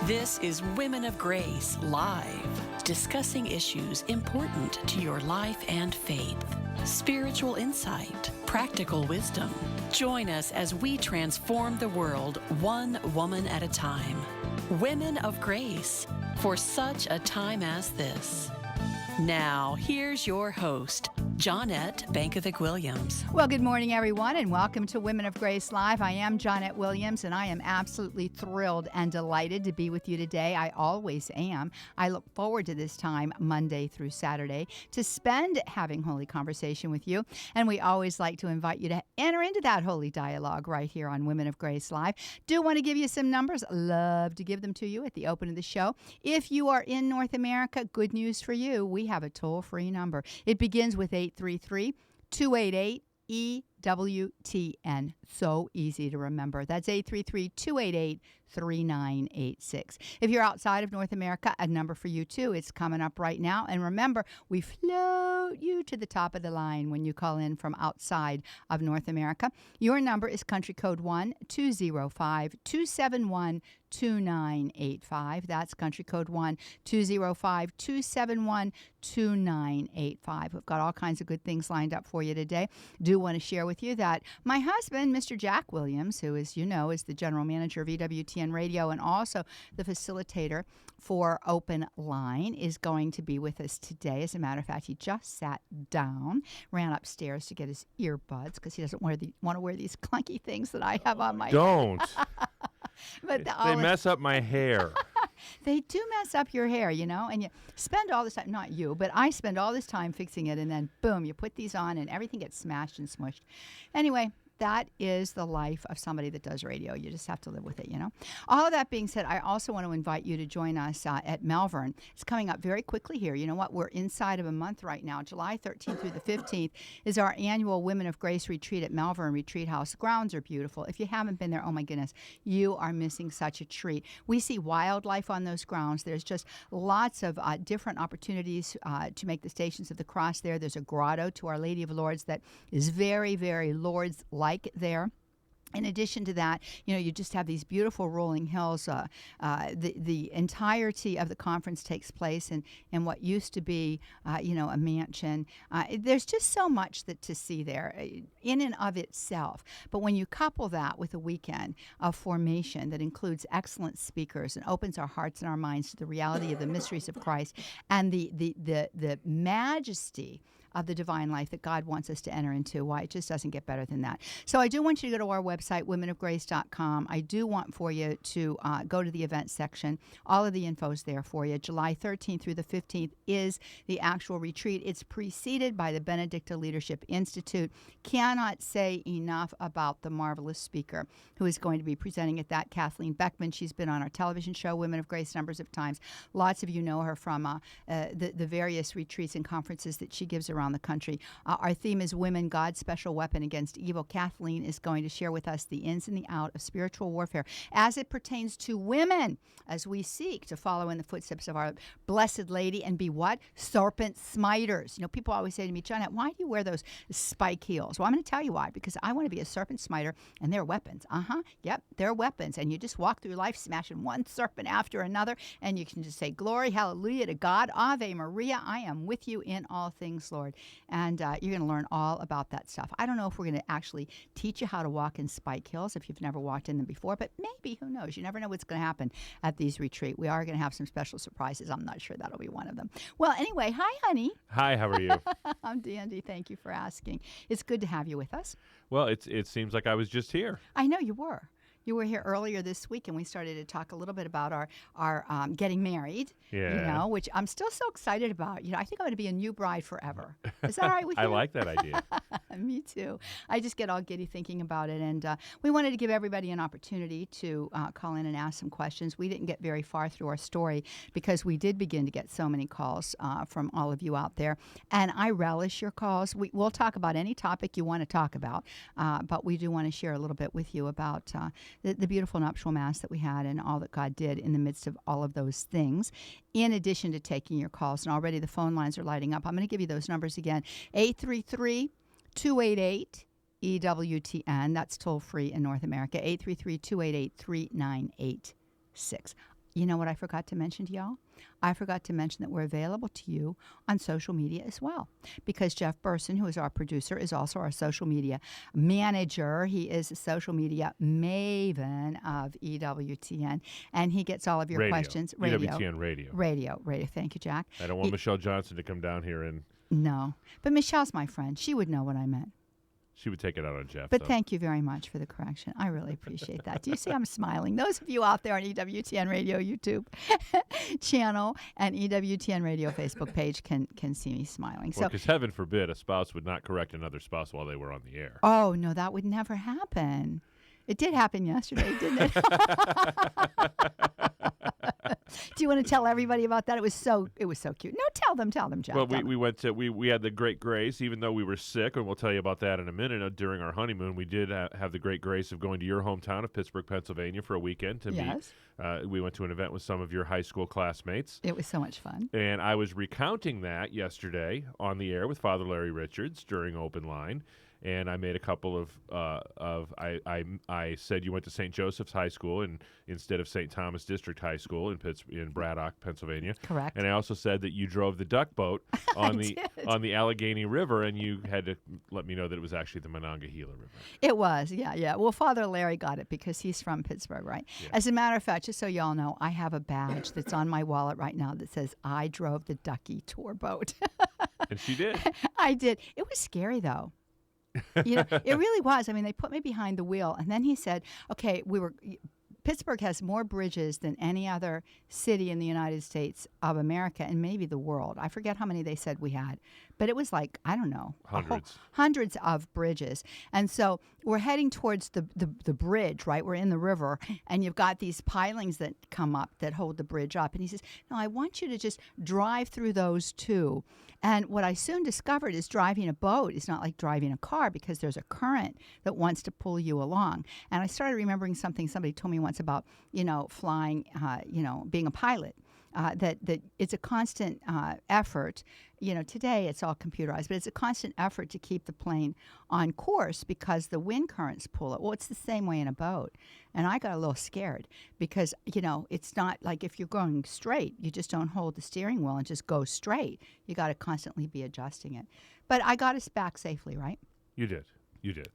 This is Women of Grace Live, discussing issues important to your life and faith. Spiritual insight, practical wisdom. Join us as we transform the world one woman at a time. Women of Grace, for such a time as this. Now, here's your host, Johnnette Benkovic Williams. Well, good morning, everyone, and welcome to Women of Grace Live. I am Johnnette Williams, and I am absolutely thrilled and delighted to be with you today. I always am. I look forward to this time, Monday through Saturday, to spend having holy conversation with you. And we always like to invite you to enter into that holy dialogue right here on Women of Grace Live. Do want to give you some numbers. Love to give them to you at the open of the show. If you are in North America, good news for you. We have a toll-free number. It begins with 833-288-EWTN. So easy to remember. That's 833-288-3986. If you're outside of North America, a number for you too. It's coming up right now. And remember, we float you to the top of the line when you call in from outside of North America. Your number is country code 1-205-271-2985. That's country code 1-205-271-2985. We've got all kinds of good things lined up for you today. Do want to share with you that my husband, Mr. Jack Williams, who, as you know, is the general manager of EWTN Radio and also the facilitator for Open Line, is going to be with us today. As a matter of fact, he just sat down, ran upstairs to get his earbuds because he doesn't want to wear these clunky things that I have on my Don't. But they mess up my hair. They do mess up your hair, you know, and you spend all this time, not you, but I spend all this time fixing it, and then boom, you put these on and everything gets smashed and smushed. Anyway, that is the life of somebody that does radio. You just have to live with it, you know. All of that being said, I also want to invite you to join us at Malvern. It's coming up very quickly here. You know what? We're inside of a month right now. July 13th through the 15th is our annual Women of Grace retreat at Malvern Retreat House. The grounds are beautiful. If you haven't been there, oh my goodness, you are missing such a treat. We see wildlife on those grounds. There's just lots of different opportunities to make the Stations of the Cross there. There's a grotto to Our Lady of Lourdes that is very, very Lourdes-like there. In addition to that, you know, you just have these beautiful rolling hills. The entirety of the conference takes place in what used to be, a mansion. There's just so much to see there in and of itself. But when you couple that with a weekend of formation that includes excellent speakers and opens our hearts and our minds to the reality of the mysteries of Christ and the majesty of the divine life that God wants us to enter into, why it just doesn't get better than that. So I do want you to go to our website, womenofgrace.com. I do want for you to go to the events section. All of the info is there for you. July 13th through the 15th is the actual retreat. It's preceded by the Benedictine Leadership Institute. Cannot say enough about the marvelous speaker who is going to be presenting at that, Kathleen Beckman. She's been on our television show, Women of Grace, numbers of times. Lots of you know her from the various retreats and conferences that she gives around the country. Our theme is Women, God's Special Weapon Against Evil. Kathleen is going to share with us the ins and the out of spiritual warfare as it pertains to women as we seek to follow in the footsteps of our Blessed Lady and be what? Serpent smiters. You know, people always say to me, Johnnette, why do you wear those spike heels? Well, I'm going to tell you why, because I want to be a serpent smiter, and they're weapons. Yep, they're weapons. And you just walk through life smashing one serpent after another, and you can just say, glory, hallelujah to God, Ave Maria, I am with you in all things, Lord. And you're going to learn all about that stuff. I don't know if we're going to actually teach you how to walk in spike heels if you've never walked in them before, but maybe, who knows? You never know what's going to happen at these retreats. We are going to have some special surprises. I'm not sure that'll be one of them. Well, anyway, hi, honey. Hi, how are you? I'm dandy. Thank you for asking. It's good to have you with us. Well, it seems like I was just here. I know you were. You were here earlier this week, and we started to talk a little bit about our getting married, yeah. You know, which I'm still so excited about. You know, I think I'm going to be a new bride forever. Is that all right with you? I like that idea. Me too. I just get all giddy thinking about it, and we wanted to give everybody an opportunity to call in and ask some questions. We didn't get very far through our story because we did begin to get so many calls from all of you out there, and I relish your calls. We'll talk about any topic you want to talk about, but we do want to share a little bit with you about the beautiful nuptial mass that we had and all that God did in the midst of all of those things, in addition to taking your calls. And already the phone lines are lighting up. I'm going to give you those numbers again. 833-288-EWTN. That's toll free in North America. 833-288-3986. you know what I forgot to mention to y'all? I forgot to mention that we're available to you on social media as well. Because Jeff Burson, who is our producer, is also our social media manager. He is a social media maven of EWTN. And he gets all of your questions. EWTN Radio. Radio. Thank you, Jack. I don't want Michelle Johnson to come down here and... No. But Michelle's my friend. She would know what I meant. She would take it out on Jeff. But thank you very much for the correction. I really appreciate that. Do you see I'm smiling? Those of you out there on EWTN Radio YouTube channel and EWTN Radio Facebook page can see me smiling. Well, because heaven forbid a spouse would not correct another spouse while they were on the air. Oh, no, that would never happen. It did happen yesterday, didn't it? Do you want to tell everybody about that? It was so cute. No, tell them, Jack. Well, we went to we had the great grace, even though we were sick, and we'll tell you about that in a minute. During our honeymoon, we did have the great grace of going to your hometown of Pittsburgh, Pennsylvania, for a weekend to meet. We went to an event with some of your high school classmates. It was so much fun. And I was recounting that yesterday on the air with Father Larry Richards during Open Line. And I made a couple of I said you went to St. Joseph's High School instead of St. Thomas District High School in Braddock, Pennsylvania. Correct. And I also said that you drove the duck boat on the Allegheny River, and you had to let me know that it was actually the Monongahela River. It was, yeah. Well, Father Larry got it because he's from Pittsburgh, right? Yeah. As a matter of fact, just so y'all know, I have a badge that's on my wallet right now that says I drove the Ducky tour boat. And she did. I did. It was scary though. You know, it really was. I mean, they put me behind the wheel, and then he said, okay, Pittsburgh has more bridges than any other city in the United States of America and maybe the world. I forget how many they said we had, but it was like, I don't know, hundreds of bridges. And so we're heading towards the bridge, right? We're in the river, and you've got these pilings that come up that hold the bridge up. And he says, no, I want you to just drive through those too. And what I soon discovered is driving a boat is not like driving a car because there's a current that wants to pull you along. And I started remembering something somebody told me once about, flying, being a pilot. That it's a constant effort. Today it's all computerized, but it's a constant effort to keep the plane on course because the wind currents pull it. Well, it's the same way in a boat. And I got a little scared because, it's not like if you're going straight, you just don't hold the steering wheel and just go straight. You got to constantly be adjusting it. But I got us back safely, right? You did.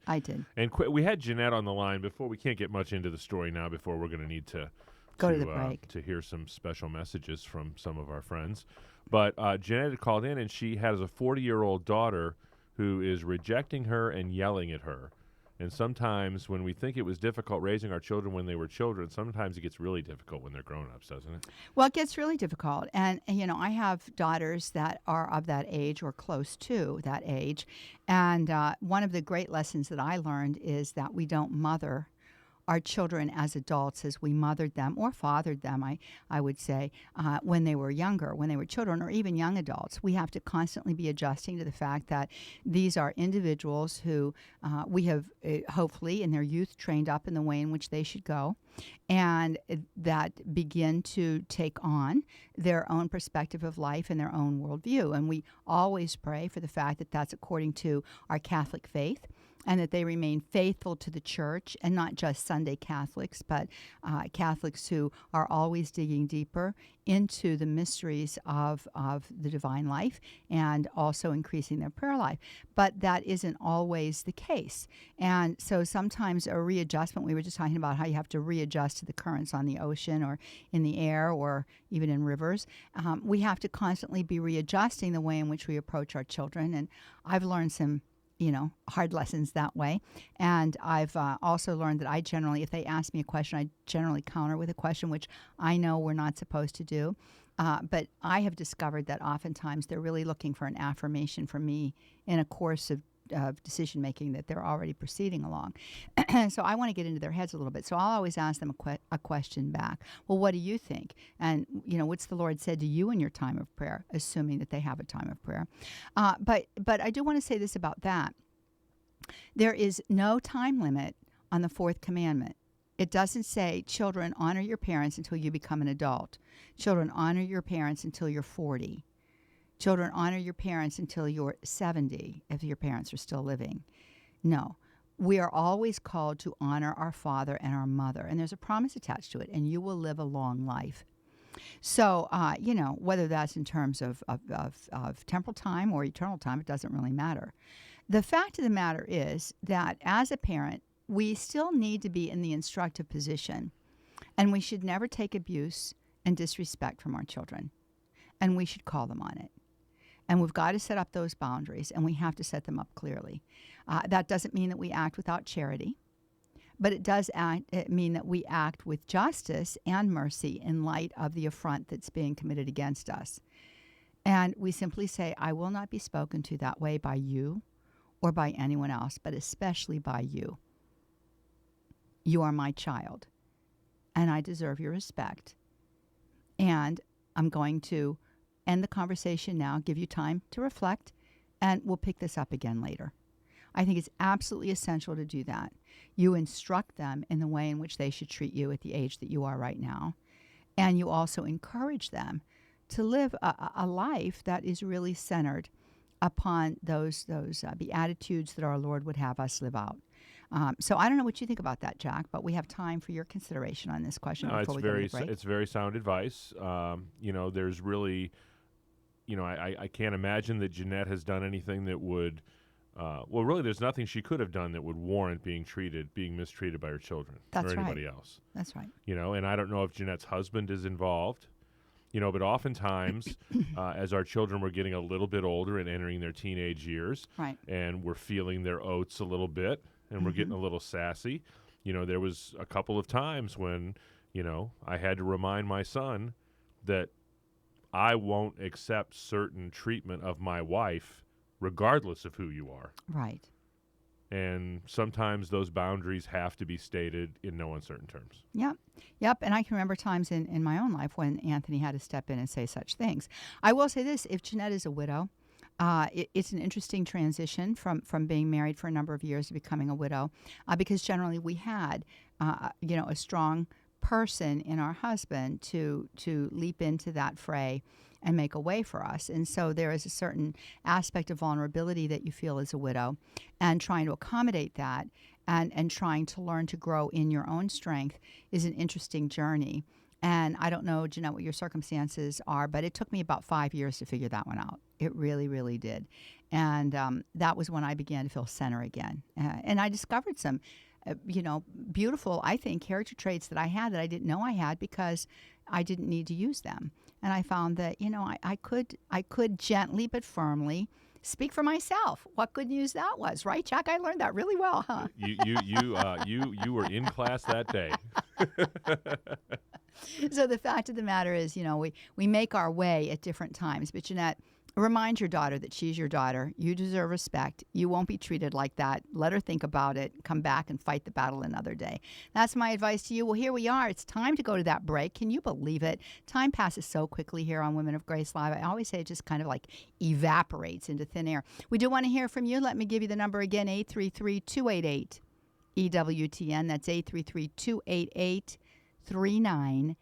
I did. And we had Johnnette on the line before. We can't get much into the story now before we're going to need to go to the break to hear some special messages from some of our friends. But Johnnette had called in, and she has a 40-year-old daughter who is rejecting her and yelling at her. And sometimes when we think it was difficult raising our children when they were children, sometimes it gets really difficult when they're grown-ups, doesn't it? Well, it gets really difficult. And I have daughters that are of that age or close to that age. And one of the great lessons that I learned is that we don't mother our children as adults as we mothered them or fathered them, I would say, when they were younger, when they were children or even young adults. We have to constantly be adjusting to the fact that these are individuals who we have hopefully in their youth trained up in the way in which they should go, and that begin to take on their own perspective of life and their own worldview. And we always pray for the fact that that's according to our Catholic faith, and that they remain faithful to the church, and not just Sunday Catholics, but Catholics who are always digging deeper into the mysteries of the divine life and also increasing their prayer life. But that isn't always the case. And so sometimes a readjustment, we were just talking about how you have to readjust to the currents on the ocean or in the air or even in rivers. We have to constantly be readjusting the way in which we approach our children. And I've learned some hard lessons that way. And I've also learned that I generally, if they ask me a question, I generally counter with a question, which I know we're not supposed to do. But I have discovered that oftentimes they're really looking for an affirmation from me in a course of decision-making that they're already proceeding along. So I want to get into their heads a little bit. So I'll always ask them a question back. Well, what do you think? And, what's the Lord said to you in your time of prayer, assuming that they have a time of prayer. But I do want to say this about that. There is no time limit on the fourth commandment. It doesn't say, children, honor your parents until you become an adult. Children, honor your parents until you're 40. Children, honor your parents until you're 70, if your parents are still living. No. we are always called to honor our father and our mother, and there's a promise attached to it, and you will live a long life. So, whether that's in terms of temporal time or eternal time, it doesn't really matter. The fact of the matter is that as a parent, we still need to be in the instructive position, and we should never take abuse and disrespect from our children, and we should call them on it. And we've got to set up those boundaries, and we have to set them up clearly. That doesn't mean that we act without charity, but it does mean that we act with justice and mercy in light of the affront that's being committed against us. And we simply say, I will not be spoken to that way by you or by anyone else, but especially by you. You are my child, and I deserve your respect. And I'm going to end the conversation now, give you time to reflect, and we'll pick this up again later. I think it's absolutely essential to do that. You instruct them in the way in which they should treat you at the age that you are right now. And you also encourage them to live a life that is really centered upon those beatitudes that our Lord would have us live out. So I don't know what you think about that, Jack, but we have time for your consideration on this question before we go to the break. It's very sound advice. There's really, I can't imagine that Johnnette has done anything that would, really, there's nothing she could have done that would warrant being mistreated by her children or anybody else. That's right. And I don't know if Jeanette's husband is involved. But oftentimes, as our children were getting a little bit older and entering their teenage years, right, and we're feeling their oats a little bit, and we're getting a little sassy, there was a couple of times when, I had to remind my son that I won't accept certain treatment of my wife regardless of who you are. Right. And sometimes those boundaries have to be stated in no uncertain terms. Yep. And I can remember times in my own life when Anthony had to step in and say such things. I will say this, if Johnnette is a widow, it's an interesting transition from being married for a number of years to becoming a widow, because generally we had, a strong person in our husband to leap into that fray and make a way for us. And so there is a certain aspect of vulnerability that you feel as a widow, and trying to accommodate that and trying to learn to grow in your own strength is an interesting journey. And I don't know, Johnnette, what your circumstances are, but it took me about 5 years to figure that one out. It really, really did. And that was when I began to feel center again. And I discovered some, beautiful, I think, character traits that I had that I didn't know I had because I didn't need to use them. And I found that, I could gently but firmly speak for myself. What good news that was, right, Jack? I learned that really well, huh? You were in class that day. So the fact of the matter is, we make our way at different times. But Johnnette, remind your daughter that she's your daughter. You deserve respect. You won't be treated like that. Let her think about it. Come back and fight the battle another day. That's my advice to you. Well, here we are. It's time to go to that break. Can you believe it? Time passes so quickly here on Women of Grace Live. I always say it just kind of like evaporates into thin air. We do want to hear from you. Let me give you the number again, 833-288. EWTN. That's 833-288-3986.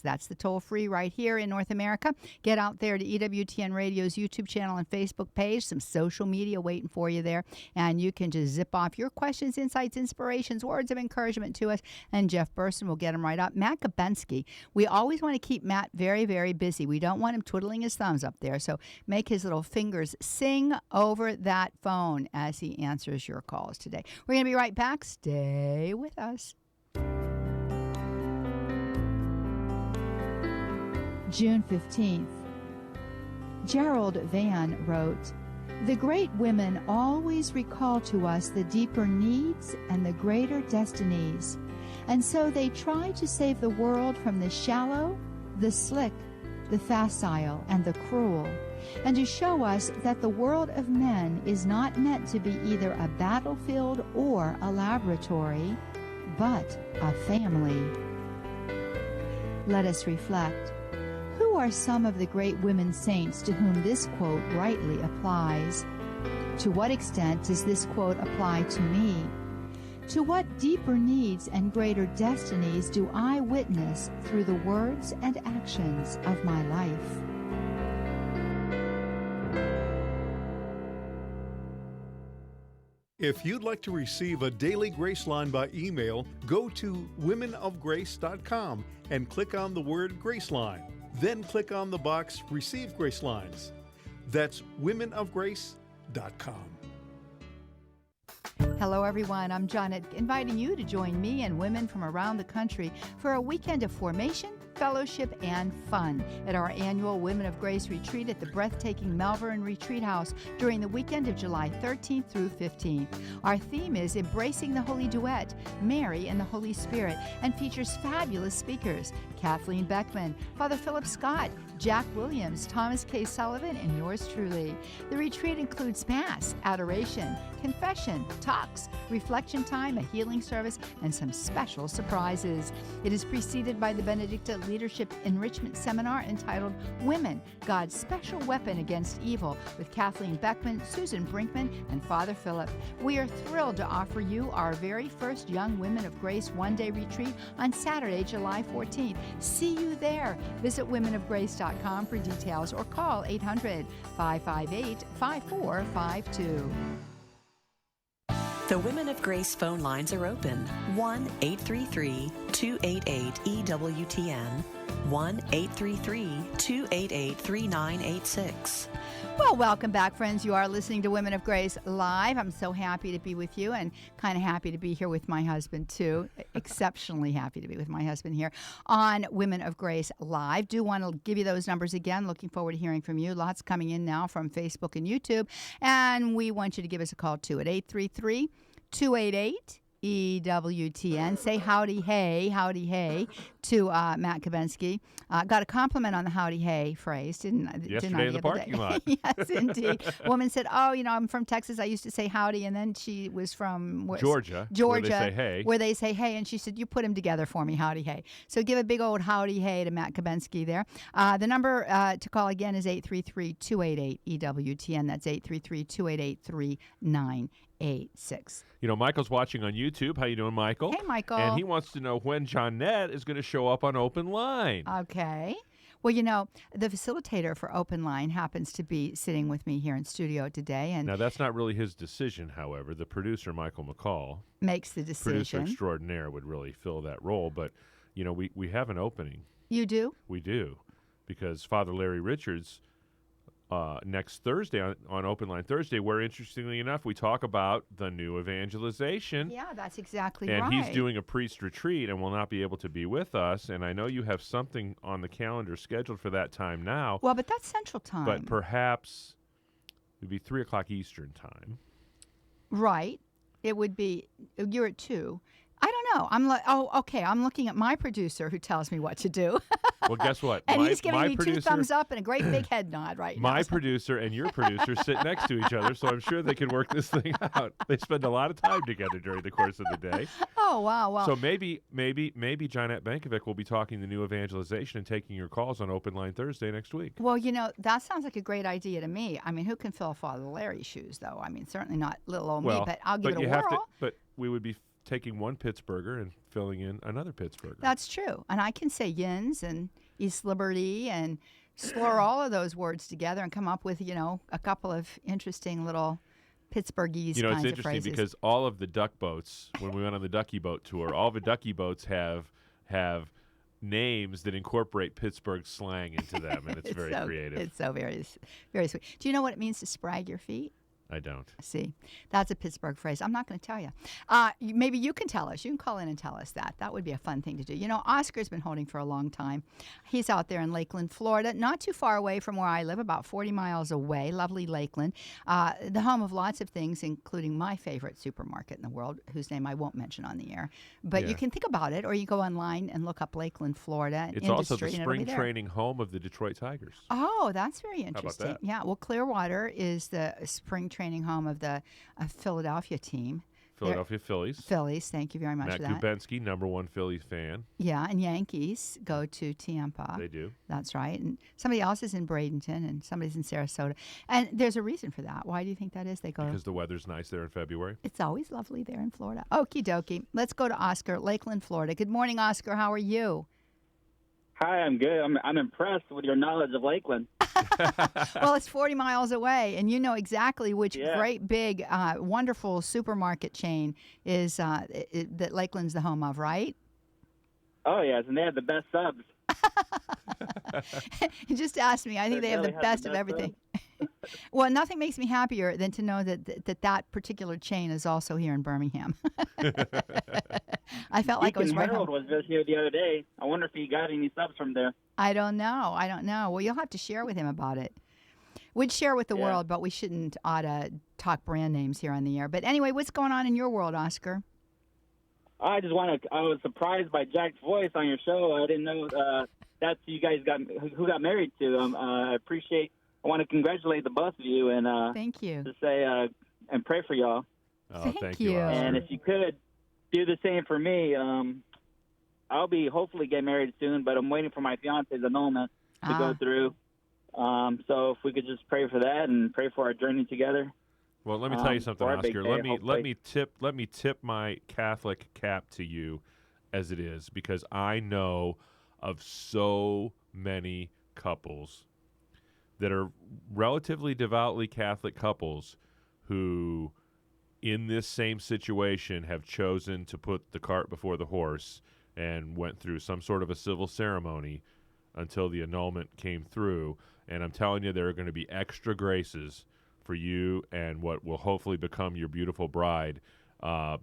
That's the toll-free right here in North America. Get out there to EWTN Radio's YouTube channel and Facebook page. Some social media waiting for you there. And you can just zip off your questions, insights, inspirations, words of encouragement to us. And Jeff Burson will get them right up. Matt Gabensky. We always want to keep Matt very, very busy. We don't want him twiddling his thumbs up there. So make his little fingers sing over that phone as he answers your calls today. We're going to be right back. Stay with us. June 15th. Gerald Van wrote, "The great women always recall to us the deeper needs and the greater destinies, and so they try to save the world from the shallow, the slick, the facile, and the cruel, and to show us that the world of men is not meant to be either a battlefield or a laboratory, but a family." Let us reflect. Who are some of the great women saints to whom this quote rightly applies? To what extent does this quote apply to me? To what deeper needs and greater destinies do I witness through the words and actions of my life? If you'd like to receive a daily Grace Line by email, go to womenofgrace.com and click on the word Grace Line. Then click on the box Receive Grace Lines. That's womenofgrace.com. Hello, everyone. I'm Johnnette, inviting you to join me and women from around the country for a weekend of formation, fellowship, and fun at our annual Women of Grace retreat at the breathtaking Malvern Retreat House during the weekend of July 13th through 15th. Our theme is Embracing the Holy Duet, Mary and the Holy Spirit, and features fabulous speakers: Kathleen Beckman, Father Philip Scott, Jack Williams, Thomas K. Sullivan, and yours truly. The retreat includes Mass, adoration, confession, talks, reflection time, a healing service, and some special surprises. It is preceded by the Benedictine Leadership Enrichment Seminar entitled Women, God's Special Weapon Against Evil, with Kathleen Beckman, Susan Brinkman, and Father Philip. We are thrilled to offer you our very first Young Women of Grace one-day retreat on Saturday, July 14th. See you there. Visit womenofgrace.com for details or call 800-558-5452. The Women of Grace phone lines are open. 1-833-288-EWTN. 1-833-288-3986. Well, welcome back, friends. You are listening to Women of Grace Live. I'm so happy to be with you, and kind of happy to be here with my husband, too. Exceptionally happy to be with my husband here on Women of Grace Live. Do want to give you those numbers again. Looking forward to hearing from you. Lots coming in now from Facebook and YouTube. And we want you to give us a call, too, at 833-288-EWTN. Say howdy hey to Matt Kabensky. Got a compliment on the howdy hey phrase, didn't I? Yesterday in the parking lot. Yes, indeed. A woman said, I'm from Texas. I used to say howdy. And then she was from Georgia, where they say hey. And she said, you put them together for me, howdy hey. So give a big old howdy hey to Matt Kabensky there. The number to call again is 833-288-EWTN. That's 833-288-3986. Michael's watching on YouTube. How you doing, Michael? Hey, Michael. And he wants to know when Johnnette is going to show up on Open Line. Okay. Well, the facilitator for Open Line happens to be sitting with me here in studio today. And now, that's not really his decision, however. The producer, Michael McCall, makes the decision. Producer extraordinaire would really fill that role. But, we have an opening. You do? We do. Because Father Larry Richards, next Thursday on Open Line Thursday, where interestingly enough we talk about the new evangelization. Yeah, that's exactly right. And he's doing a priest retreat and will not be able to be with us. And I know you have something on the calendar scheduled for that time now. Well, but that's Central Time. But perhaps it would be 3 o'clock Eastern Time. Right. It would be. You're at 2. I don't know. I'm looking at my producer who tells me what to do. Well, guess what? And he's giving me 2 thumbs up and a great big head nod right now. My producer and your producer sit next to each other, so I'm sure they can work this thing out. They spend a lot of time together during the course of the day. Oh, wow. Well, so maybe Johnnette Benkovic will be talking the new evangelization and taking your calls on Open Line Thursday next week. Well, that sounds like a great idea to me. I mean, who can fill Father Larry's shoes, though? I mean, certainly not little old me, but I'll give it a whirl. But we would be taking one Pittsburgher and filling in another Pittsburgher. That's true. And I can say Yins and East Liberty and slur all of those words together and come up with, a couple of interesting little Pittsburghese kinds of phrases. It's interesting because all of the duck boats, when we went on the Ducky Boat tour, all the Ducky boats have names that incorporate Pittsburgh slang into them, and it's very creative. It's so very, very sweet. Do you know what it means to sprag your feet? I don't. See, that's a Pittsburgh phrase. I'm not going to tell you. Maybe you can tell us. You can call in and tell us that. That would be a fun thing to do. Oscar's been holding for a long time. He's out there in Lakeland, Florida, not too far away from where I live, about 40 miles away. Lovely Lakeland, the home of lots of things, including my favorite supermarket in the world, whose name I won't mention on the air. But you can think about it, or you go online and look up Lakeland, Florida. It's also the spring training home of the Detroit Tigers. Oh, that's very interesting. How about that? Yeah, well, Clearwater is the spring training home of the Philadelphia team. Philadelphia Phillies. Phillies, thank you very much for that. Matt Kubensky, #1 Phillies fan. Yeah, and Yankees go to Tampa. They do. That's right. And somebody else is in Bradenton, and somebody's in Sarasota. And there's a reason for that. Why do you think that is? Because the weather's nice there in February. It's always lovely there in Florida. Okie dokie. Let's go to Oscar, Lakeland, Florida. Good morning, Oscar. How are you? Hi, I'm good. I'm impressed with your knowledge of Lakeland. Well, it's 40 miles away, and you know exactly which Yeah. great, big, wonderful supermarket chain is that Lakeland's the home of, right? Oh, yes, and they have the best subs. Just ask me. I think Their they have the deli has best the of best everything. Well, nothing makes me happier than to know that particular chain is also here in Birmingham. I felt like I was Deacon right Harold home. was just here the other day. I wonder if he got any subs from there. I don't know. Well, you'll have to share with him about it. We'd share with the Yeah. world, but we shouldn't ought to talk brand names here on the air. But anyway, what's going on in your world, Oscar? I was surprised by Jack's voice on your show. I didn't know that's who you guys who got married to. I want to congratulate the both of you and Thank you. to say and pray for y'all. Oh, Thank you. Oscar. And if you could do the same for me, I'll be hopefully get married soon, but I'm waiting for my fiance's annulment to go through. So if we could just pray for that and pray for our journey together. Well, let me tell you something, for our big Oscar. day, Let me tip my Catholic cap to you as it is, because I know of so many couples that are relatively devoutly Catholic couples who, in this same situation, have chosen to put the cart before the horse and went through some sort of a civil ceremony until the annulment came through. And I'm telling you, there are going to be extra graces for you and what will hopefully become your beautiful bride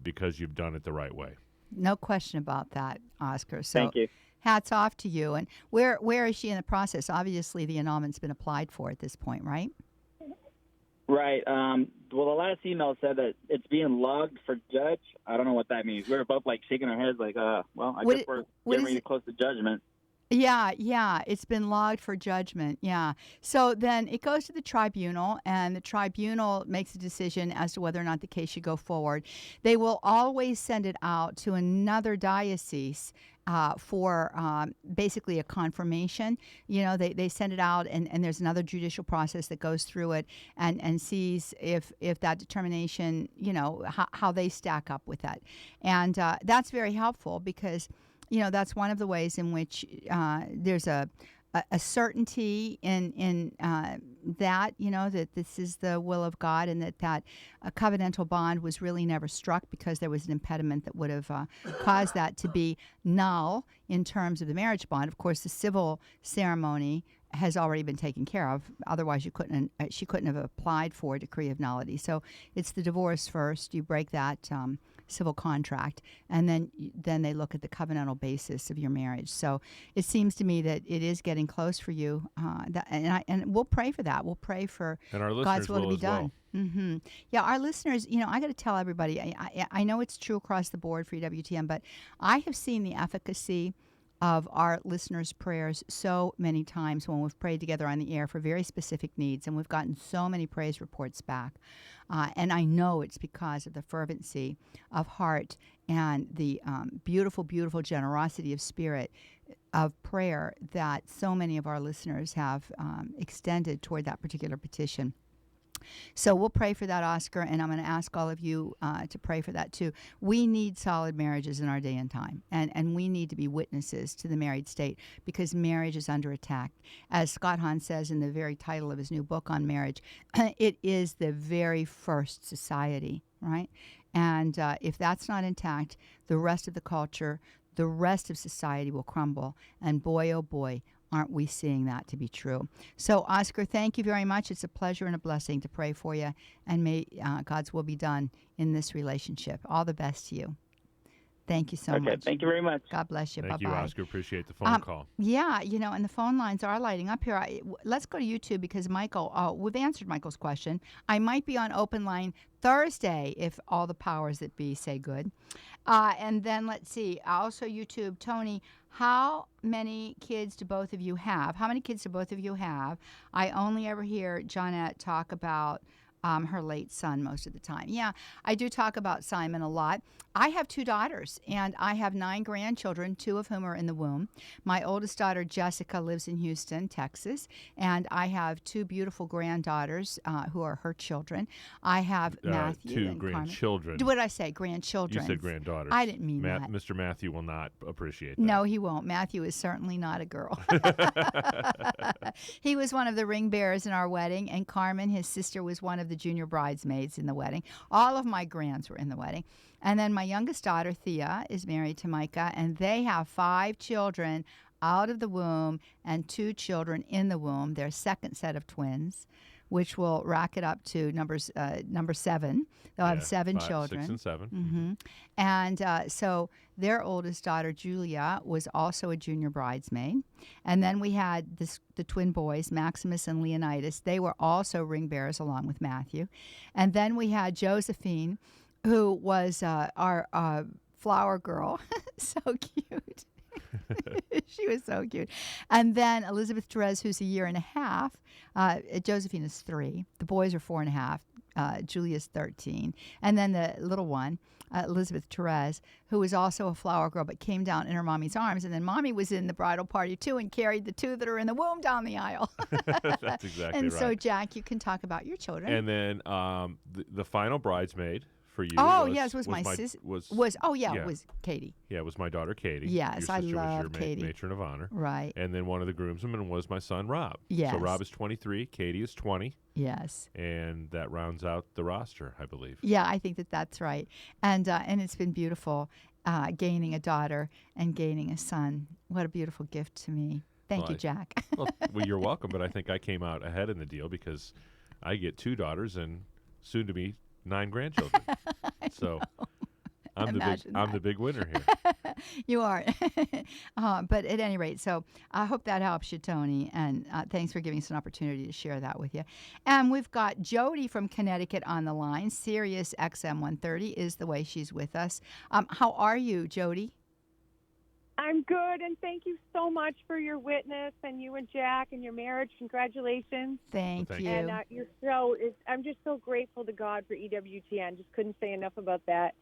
because you've done it the right way. No question about that, Oscar. So Thank you. hats off to you. And where is she in the process? Obviously, the annulment's been applied for at this point, right? Right. Well, the last email said that it's being logged for judge. I don't know what that means. We were both like shaking our heads like, well, I guess we're getting ready to close to judgment. Yeah, it's been logged for judgment. Yeah. So then it goes to the tribunal, and the tribunal makes a decision as to whether or not the case should go forward. They will always send it out to another diocese for basically a confirmation. You know, they send it out, and there's another judicial process that goes through it and sees if that determination, you know, how they stack up with that. And that's very helpful because, you know, that's one of the ways in which there's a certainty in that, you know, that this is the will of God, and that a covenantal bond was really never struck because there was an impediment that would have caused that to be null in terms of the marriage bond. Of course, the civil ceremony has already been taken care of. Otherwise, she couldn't have applied for a decree of nullity. So it's the divorce first. You break that civil contract, and then they look at the covenantal basis of your marriage. So it seems to me that it is getting close for you, and we'll pray for that. We'll pray for And our listeners God's will to be as done. well. Mm-hmm. Yeah, our listeners, you know, I got to tell everybody, I know it's true across the board for EWTN, but I have seen the efficacy of our listeners' prayers so many times when we've prayed together on the air for very specific needs, and we've gotten so many praise reports back. And I know it's because of the fervency of heart and the beautiful, beautiful generosity of spirit of prayer that so many of our listeners have extended toward that particular petition. So we'll pray for that, Oscar, and I'm going to ask all of you to pray for that too. We need solid marriages in our day and time, and we need to be witnesses to the married state because marriage is under attack. As Scott Hahn says in the very title of his new book on marriage, it is the very first society, right? And if that's not intact, the rest of the culture, the rest of society will crumble. And boy, oh boy, aren't we seeing that to be true? So, Oscar, thank you very much. It's a pleasure and a blessing to pray for you, and may God's will be done in this relationship. All the best to you. Thank you so much. Okay, thank you very much. God bless you. Thank Bye-bye. you, Oscar. Appreciate the phone call. Yeah, you know, and the phone lines are lighting up here. Let's go to YouTube because Michael, we've answered Michael's question. I might be on open line Thursday if all the powers that be say good. And then let's see. Also YouTube, Tony, how many kids do both of you have? How many kids do both of you have? I only ever hear Johnnette talk about her late son most of the time. Yeah, I do talk about Simon a lot. I have 2 daughters, and I have 9 grandchildren, 2 of whom are in the womb. My oldest daughter, Jessica, lives in Houston, Texas, and I have 2 beautiful granddaughters who are her children. I have Matthew 2 and grandchildren. Carmen. What did I say? Grandchildren. You said granddaughters. I didn't mean that. Mr. Matthew will not appreciate that. No, he won't. Matthew is certainly not a girl. He was one of the ring bearers in our wedding, and Carmen, his sister, was one of the junior bridesmaids in the wedding. All of my grands were in the wedding. And then my youngest daughter, Thea, is married to Micah, and they have 5 children out of the womb and 2 children in the womb. Their second set of twins, which will rack it up to number 7. They'll have 7 children. 6 and 7. Mm-hmm. And so their oldest daughter, Julia, was also a junior bridesmaid. And then we had the twin boys, Maximus and Leonidas. They were also ring bearers along with Matthew. And then we had Josephine, who was our flower girl. So cute. She was so cute. And then Elizabeth Therese, who's a year and a half. Josephine is 3. The boys are 4 and a half. Julia's 13. And then the little one, Elizabeth Therese, who was also a flower girl but came down in her mommy's arms. And then mommy was in the bridal party too and carried the 2 that are in the womb down the aisle. That's exactly and right. so, Jack, you can talk about your children. And then the final bridesmaid for you. Was my sister. It was Katie. Yeah, it was my daughter Katie. Yes, your I sister love was your Katie. matron of honor. Right. And then one of the groomsmen was my son Rob. Yes. So Rob is 23, Katie is 20. Yes. And that rounds out the roster, I believe. Yeah, I think that's right. And it's been beautiful gaining a daughter and gaining a son. What a beautiful gift to me. Thank you, Jack. well, you're welcome, but I think I came out ahead in the deal because I get 2 daughters and soon to be 9 grandchildren. So I'm the big winner here. You are. But at any rate, so I hope that helps you, Tony. And thanks for giving us an opportunity to share that with you. And we've got Jody from Connecticut on the line. Sirius XM 130 is the way she's with us. How are you, Jody? I'm good, and thank you so much for your witness and you and Jack and your marriage. Congratulations. Thank you. And your show is, I'm just so grateful to God for EWTN. Just couldn't say enough about that.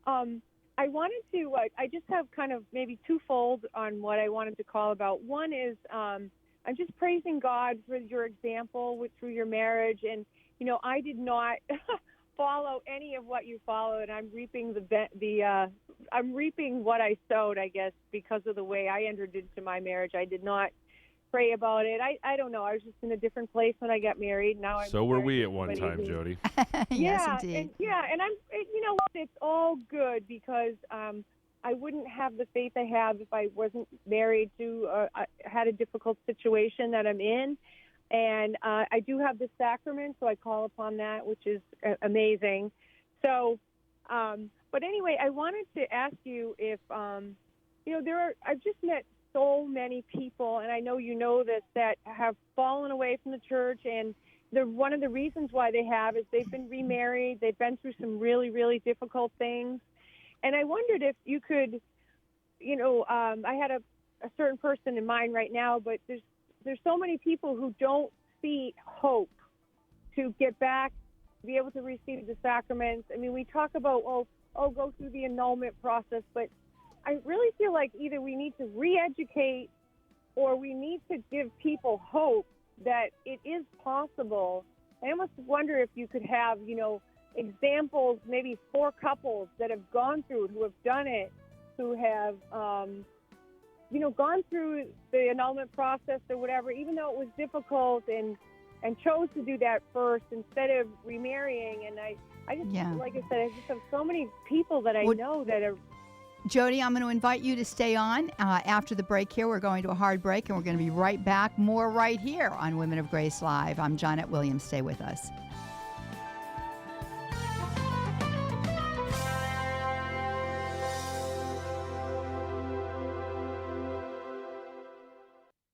I wanted to, I just have kind of maybe twofold on what I wanted to call about. One is I'm just praising God for your example through your marriage. And, you know, I did not follow any of what you followed. I'm reaping I'm reaping what I sowed, I guess, because of the way I entered into my marriage. I did not pray about it. I don't know. I was just in a different place when I got married. Now I'm so were we at one time, Jody. Yes, indeed. And you know what? It's all good because I wouldn't have the faith I have if I wasn't married to had a difficult situation that I'm in. And I do have the sacrament, so I call upon that, which is amazing. So, but anyway, I wanted to ask you if, I've just met so many people, and I know you know this, that have fallen away from the church, and one of the reasons why they have is they've been remarried, they've been through some really, really difficult things. And I wondered if you could, I had a certain person in mind right now, but there's so many people who don't see hope to get back, be able to receive the sacraments. I mean, we talk about, go through the annulment process, but I really feel like either we need to re-educate or we need to give people hope that it is possible. I almost wonder if you could have, examples, maybe 4 couples that have gone through it, who have done it, who have, gone through the annulment process or whatever, even though it was difficult, and chose to do that first instead of remarrying. And I just, like I said, I just have so many people that I know that are. Jody, I'm going to invite you to stay on after the break here. We're going to a hard break, and we're going to be right back. More right here on Women of Grace Live. I'm Johnnette Williams. Stay with us.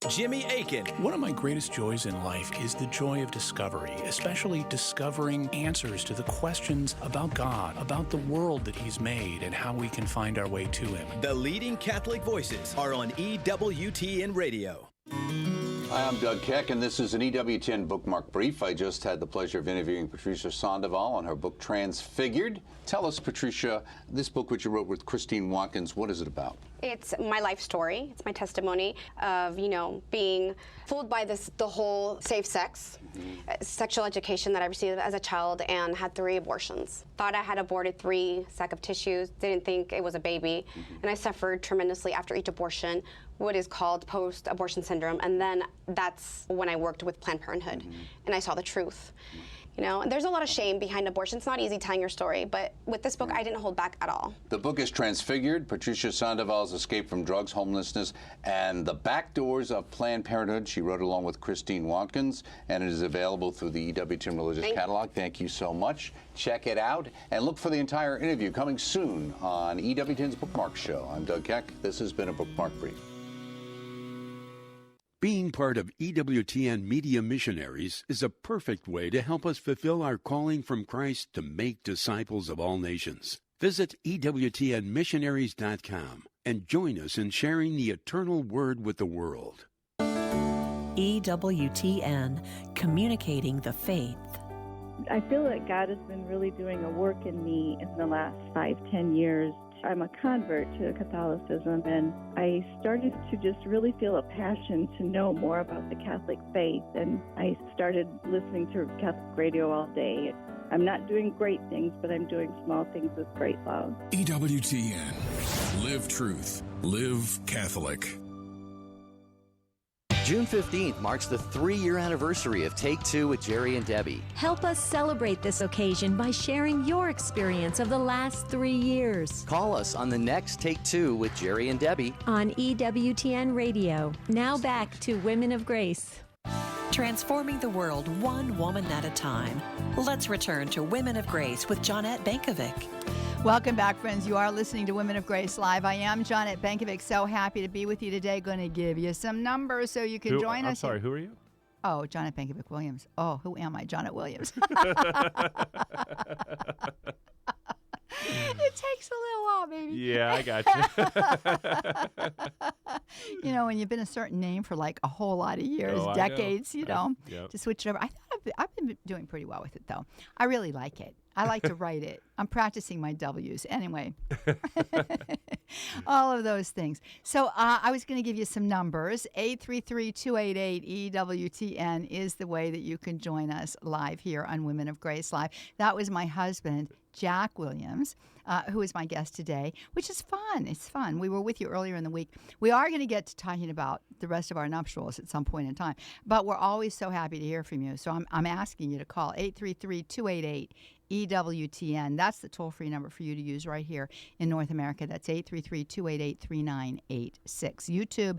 Jimmy Akin. One of my greatest joys in life is the joy of discovery, especially discovering answers to the questions about God, about the world that He's made, and how we can find our way to Him. The leading Catholic voices are on EWTN Radio. Hi, I'm Doug Keck, and this is an EWTN Bookmark Brief. I just had the pleasure of interviewing Patricia Sandoval on her book, Transfigured. Tell us, Patricia, this book which you wrote with Christine Watkins, what is it about? It's my life story. It's my testimony of, being fooled by the whole safe sex, sexual education that I received as a child, and had 3 abortions. Thought I had aborted 3 sac of tissues, didn't think it was a baby, and I suffered tremendously after each abortion, what is called post-abortion syndrome, and then that's when I worked with Planned Parenthood, and I saw the truth. And there's a lot of shame behind abortion. It's not easy telling your story, but with this book, I didn't hold back at all. The book is Transfigured, Patricia Sandoval's escape from drugs, homelessness, and the back doors of Planned Parenthood. She wrote along with Christine Watkins, and it is available through the EWTN Religious Catalog. Thank you so much. Check it out, and look for the entire interview coming soon on EWTN's Bookmark Show. I'm Doug Keck. This has been a Bookmark Brief. Being part of EWTN Media Missionaries is a perfect way to help us fulfill our calling from Christ to make disciples of all nations. Visit EWTNmissionaries.com and join us in sharing the eternal word with the world. EWTN, communicating the faith. I feel that God has been really doing a work in me in the last 5-10 years. I'm a convert to Catholicism, and I started to just really feel a passion to know more about the Catholic faith, and I started listening to Catholic radio all day. I'm not doing great things, but I'm doing small things with great love. EWTN. Live truth. Live Catholic. June 15th marks the 3-year anniversary of Take Two with Jerry and Debbie. Help us celebrate this occasion by sharing your experience of the last 3 years. Call us on the next Take Two with Jerry and Debbie on EWTN Radio. Now back to Women of Grace. Transforming the world one woman at a time. Let's return to Women of Grace with Johnnette Benkovic. Welcome back, friends. You are listening to Women of Grace Live. I am Johnnette Benkovic. So happy to be with you today. Going to give you some numbers so you can join us. I'm sorry, who are you? Oh, Johnnette Benkovic Williams. Oh, who am I? Johnnette Williams. It takes a little while, baby. Yeah, I got you. When you've been a certain name for like a whole lot of years, decades, to switch it over. I thought I've been doing pretty well with it, though. I really like it. I like to write it. I'm practicing my W's. Anyway, all of those things. So I was going to give you some numbers. 833-288-EWTN is the way that you can join us live here on Women of Grace Live. That was my husband, Jack Williams, who is my guest today, which is fun. It's fun. We were with you earlier in the week. We are going to get to talking about the rest of our nuptials at some point in time, but we're always so happy to hear from you. So I'm asking you to call 833-288-EWTN. That's the toll-free number for you to use right here in North America. That's 833-288-3986. YouTube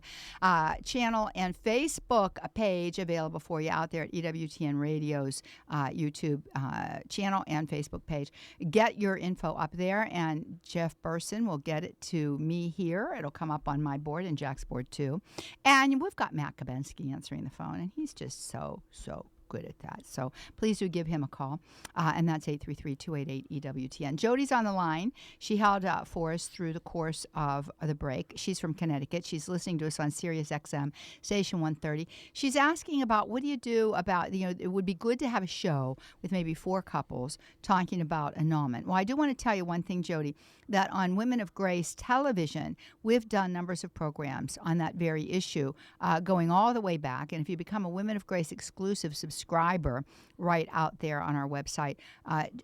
channel and Facebook page available for you out there at EWTN Radio's YouTube channel and Facebook page. Get your info up there, and Jeff Burson will get it to me here. It'll come up on my board and Jack's board too. And we've got Matt Kabensky answering the phone, and he's just so good at that. So please do give him a call, and that's 833-288-EWTN. Jody's on the line. She held out for us through the course of the break. She's from Connecticut. She's listening to us on Sirius XM, Station 130. She's asking about what do you do about, it would be good to have a show with maybe 4 couples talking about annulment. Well, I do want to tell you one thing, Jody, that on Women of Grace television, we've done numbers of programs on that very issue, going all the way back. And if you become a Women of Grace exclusive subscriber right out there on our website,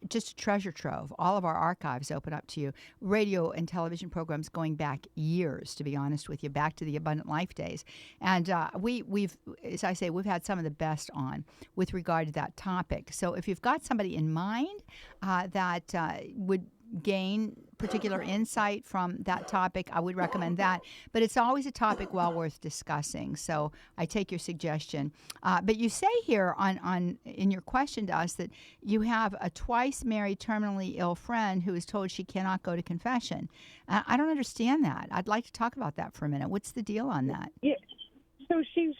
just a treasure trove. All of our archives open up to you. Radio and television programs going back years, to be honest with you, back to the Abundant Life days. And we've, as I say, we've had some of the best on with regard to that topic. So if you've got somebody in mind that would gain particular insight from that topic, I would recommend that. But it's always a topic well worth discussing. So I take your suggestion. But you say here in your question to us that you have a twice married, terminally ill friend who is told she cannot go to confession. I don't understand that. I'd like to talk about that for a minute. What's the deal on that? Yeah. So she's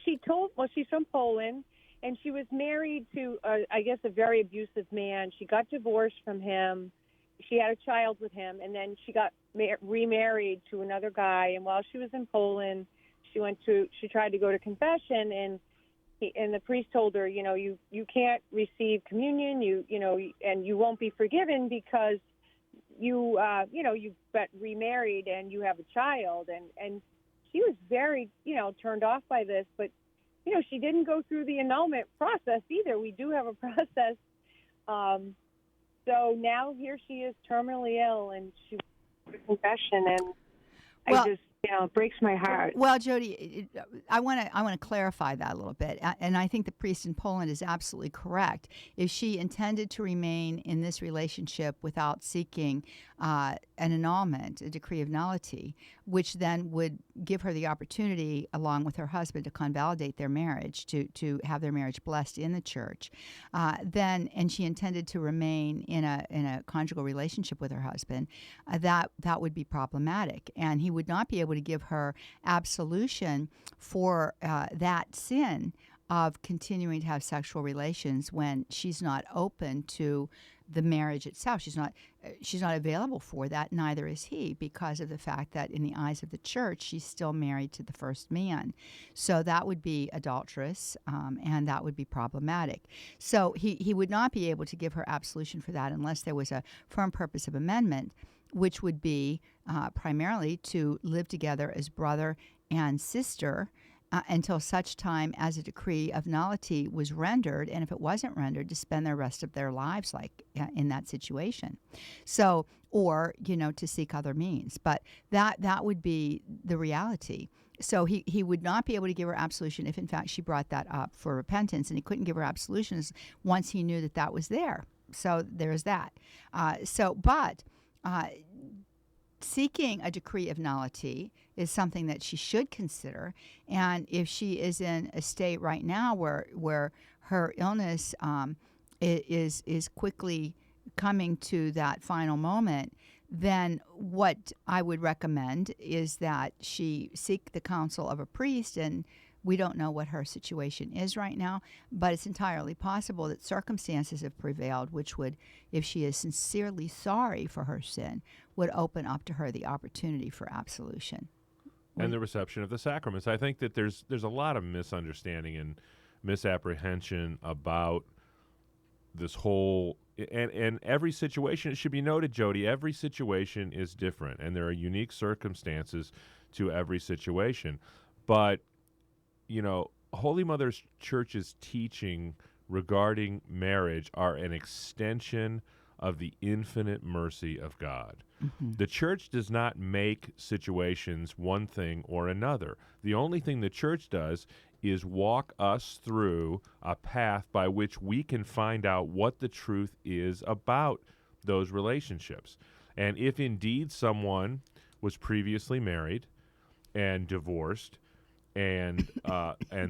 from Poland, and she was married to, I guess, a very abusive man. She got divorced from him. She had a child with him, and then she got remarried to another guy. And while she was in Poland, she tried to go to confession, and and the priest told her, you can't receive communion, and you won't be forgiven because you've got remarried and you have a child. And she was very, turned off by this, but, she didn't go through the annulment process either. We do have a process. So now here she is terminally ill, and she went to confession, and it breaks my heart. Well, Jody, I want to clarify that a little bit, and I think the priest in Poland is absolutely correct. If she intended to remain in this relationship without seeking an annulment, a decree of nullity, which then would give her the opportunity, along with her husband, to convalidate their marriage, to have their marriage blessed in the church, and she intended to remain in a conjugal relationship with her husband, that would be problematic, and he would not be able to give her absolution for that sin of continuing to have sexual relations when she's not open to the marriage itself. She's not available for that. Neither is he, because of the fact that in the eyes of the church, she's still married to the first man. So that would be adulterous, and that would be problematic. So he would not be able to give her absolution for that unless there was a firm purpose of amendment, which would be primarily to live together as brother and sister until such time as a decree of nullity was rendered, and if it wasn't rendered, to spend the rest of their lives like in that situation. So, or to seek other means. But that would be the reality. So he would not be able to give her absolution if, in fact, she brought that up for repentance, and he couldn't give her absolutions once he knew that was there. So there's that. But seeking a decree of nullity is something that she should consider. And if she is in a state right now where her illness is quickly coming to that final moment, then what I would recommend is that she seek the counsel of a priest. And we don't know what her situation is right now, but it's entirely possible that circumstances have prevailed which would, if she is sincerely sorry for her sin, would open up to her the opportunity for absolution. And the reception of the sacraments. I think that there's a lot of misunderstanding and misapprehension about this whole, and every situation, it should be noted, Jody, every situation is different, and there are unique circumstances to every situation. But Holy Mother Church's teaching regarding marriage are an extension of the infinite mercy of God. Mm-hmm. The church does not make situations one thing or another. The only thing the church does is walk us through a path by which we can find out what the truth is about those relationships. And if indeed someone was previously married and divorced, and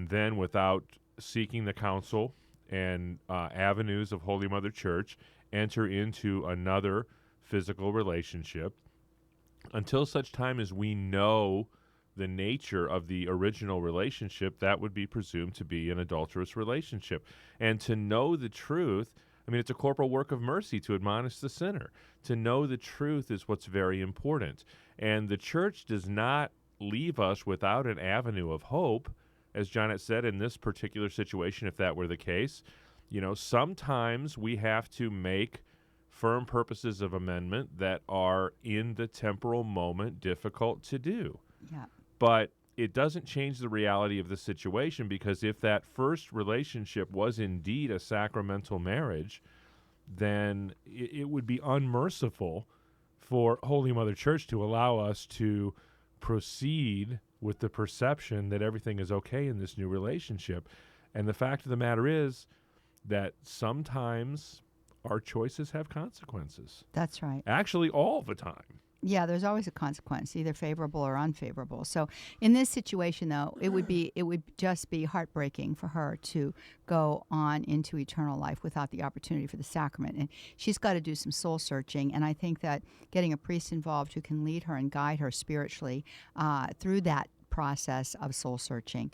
then without seeking the counsel and avenues of Holy Mother Church, enter into another physical relationship, until such time as we know the nature of the original relationship, that would be presumed to be an adulterous relationship. And to know the truth, it's a corporal work of mercy to admonish the sinner. To know the truth is what's very important. And the church does not leave us without an avenue of hope. As Johnnette said, in this particular situation, if that were the case, sometimes we have to make firm purposes of amendment that are in the temporal moment difficult to do. Yeah. But it doesn't change the reality of the situation, because if that first relationship was indeed a sacramental marriage, then it would be unmerciful for Holy Mother Church to allow us to proceed with the perception that everything is okay in this new relationship. And the fact of the matter is that sometimes our choices have consequences. That's right. Actually, all the time. Yeah, there's always a consequence, either favorable or unfavorable. So in this situation, though, it would just be heartbreaking for her to go on into eternal life without the opportunity for the sacrament. And she's got to do some soul searching. And I think that getting a priest involved who can lead her and guide her spiritually through that process of soul searching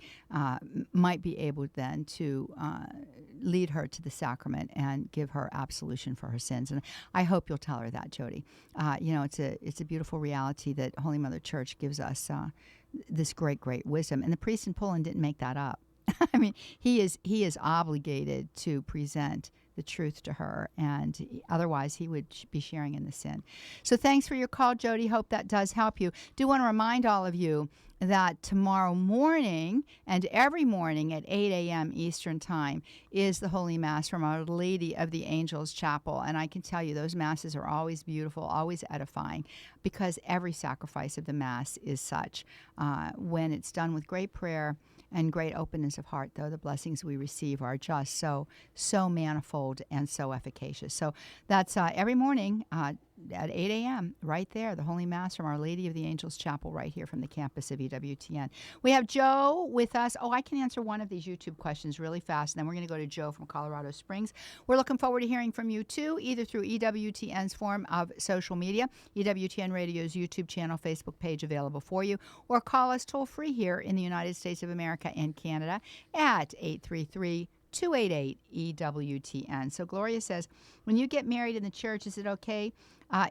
might be able then to lead her to the sacrament and give her absolution for her sins. And I hope you'll tell her that, Jody. It's a beautiful reality that Holy Mother Church gives us this great wisdom. And the priest in Poland didn't make that up. I mean, he is obligated to present the truth to her, and otherwise he would be sharing in the sin. So thanks for your call, Jody. Hope that does help you. Do want to remind all of you that tomorrow morning and every morning at 8 a.m. Eastern Time is the Holy Mass from Our Lady of the Angels Chapel. And I can tell you those Masses are always beautiful, always edifying, because every sacrifice of the Mass is such. When it's done with great prayer and great openness of heart, though, the blessings we receive are just so manifold and so efficacious. So that's every morning at 8 a.m. right there, the Holy Mass from Our Lady of the Angels Chapel right here from the campus of EWTN. We have Joe with us. Oh, I can answer one of these YouTube questions really fast, and then we're going to go to Joe from Colorado Springs. We're looking forward to hearing from you, too, either through EWTN's form of social media, EWTN Radio's YouTube channel, Facebook page available for you, or call us toll-free here in the United States of America and Canada at 833-288-EWTN. So Gloria says, when you get married in the church, is it okay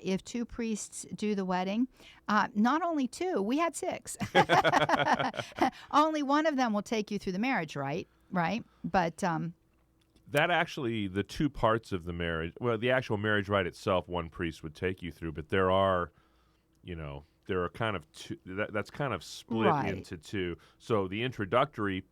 if 2 priests do the wedding? Not only 2, we had 6. Only one of them will take you through the marriage, right? But that actually, the 2 parts of the marriage, well, the actual marriage rite itself, 1 priest would take you through, but there are kind of 2, that's kind of split into 2. So the introductory